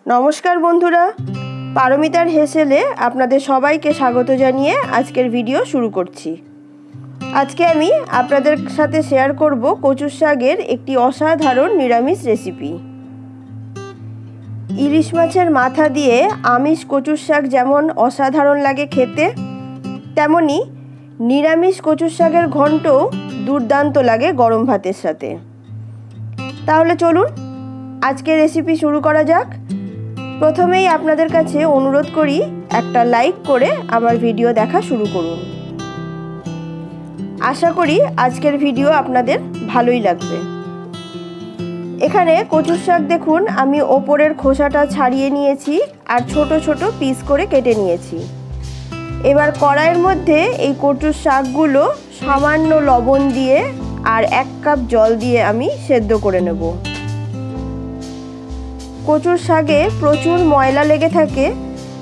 नमस्कार बंधुरा पारमितार हेसेले आपनादेर सबाइके स्वागत जानिए आजकेर भिडियो शुरू करछि। आजके आमी आपनादेर साथे शेयर करब कचुर शाकेर एकटी असाधारण निरामिष रेसिपि। इलिश माछेर माथा दिए आमिष कचुर शाक जेमन असाधारण लागे खेते, तेमनि निरामिष कचुर शाकेर घन्टो दुर्दान्त लागे गरम भातेर साथे। ताहले चलुन आजके रेसिपि शुरू करा जाक। प्रथमेई आपनादेर काछे अनुरोध करी एकटा लाइक करे आमार भिडियो देखा शुरू करुन। आशा करी आजकेर भिडियो आपनादेर भालोई लागबे। एखाने कचुर शाक देखुन आमी ओपरेर खोसाटा छाड़िए नियेछि आर छोटो छोटो पिस करे केटे नियेछि। एबार कड़ाइयेर मধ্যে এই कचुर शाकगुलो सामान्य लवण दिए और 1 कप जल दिए आमी सेদ্ধ करे नेब। कचुर शाके प्रचुर मयला लेगे थाके,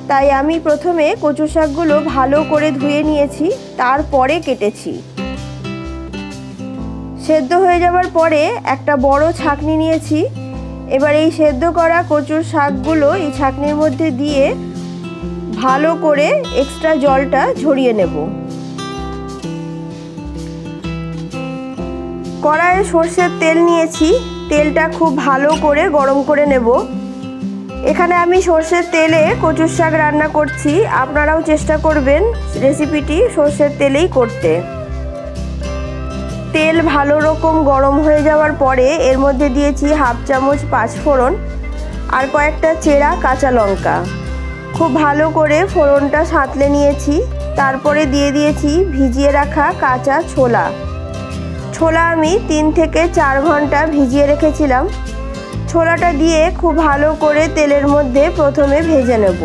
ताई आमी प्रथमे कचुर शाकगुलो भालो करे धुए नियेछि, तारपरे केटेछि। सेদ্ধ हये जाबार परे एकटा बड़ो छाकनी नियेछि। एबार एई सेদ্ধ करा कचुर शाकगुलो एई छाकनिर मধ্যে दिए भालो करे एक्सट्रा जलटा झरिये नेब। कड़ाइये सर्षेर तेल नियेछि, तेलटा खूब भालो करे गरम करे नेब। एखाने आमी सर्षेर तेले कचुर शाक रान्ना करछि, आपनाराও चेष्टा करबेन रेसिपिटी सर्षेर तेलेই करते। तेल भालो रकम गरम हये जाওয়ার परे एर मধ্যে दिएछि हाफ चामच पाँचफोड़न और कयेकटा चेरा काँचा लंका। खूब भालो करे फोड़नटा सातले नियेछि। तारपरे दिए दिएछि भिजिए राखा काँचा छोला। छोला आमी 3 থেকে 4 घंटा भिजिए रेखेছিলাম। छोलाटा दिए खूब भालो करे तेलेर मধ্যে प्रथमे भेजे नेब।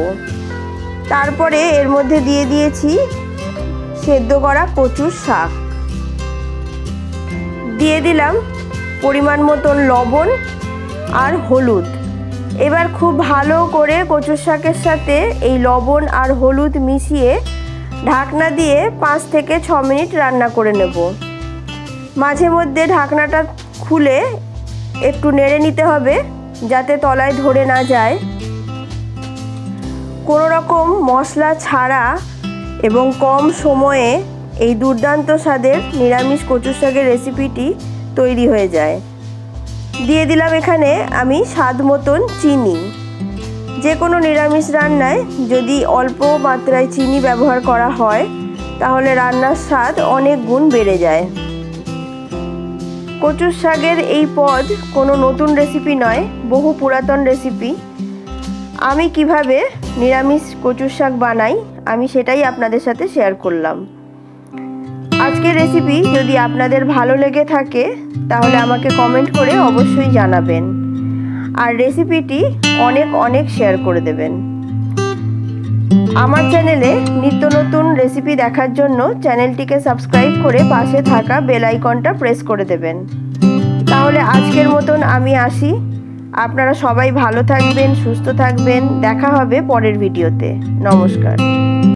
तारपरे एर मধ্যে दिए दिएछि सेদ্ধ करा कचुर शाक, दिए दिलाम परिमाण मतन लवण और हलुद। एबार खूब भालो करे कचुर शाकेर साथे एई लवण और हलुद मिशिए ढाकना दिए 5 থেকে 6 मिनट रान्ना करे नेब। माझे मध्य ढाकनाटा खुले एकटू नेड़े निते हबे जाते तलाय धरे ना जाए। कोनो रकम मशला छाड़ा एवं कम समये एई दुर्दान्त स्वादेर निरामिष कचुर शाकेर रेसिपिटी तैरी हये जाए। दिए दिलाम एखाने आमी स्वाद मतन चीनी। जे कोनो निरामिष रान्नाय यदि अल्प मात्राय चीनी व्यवहार करा हय ताहले रान्नार स्वाद अनेक गुण बेड़े जाए। कचुर शाकेर এই পদ কোনো নতুন রেসিপি নয়, বহু পুরাতন রেসিপি। আমি কিভাবে নিরামিষ কচুর শাক বানাই আমি সেটাই আপনাদের সাথে শেয়ার করলাম। আজকের রেসিপি যদি আপনাদের ভালো লেগে থাকে তাহলে আমাকে কমেন্ট করে অবশ্যই জানাবেন আর রেসিপিটি অনেক অনেক শেয়ার করে দেবেন। আমার চ্যানেলে নিত্য নতুন রেসিপি দেখার জন্য চ্যানেলটিকে সাবস্ক্রাইব করে পাশে থাকা বেল আইকনটা প্রেস করে দেবেন। তাহলে আজকের মতন আমি আসি। আপনারা সবাই ভালো থাকবেন, সুস্থ থাকবেন। দেখা হবে পরের ভিডিওতে। নমস্কার।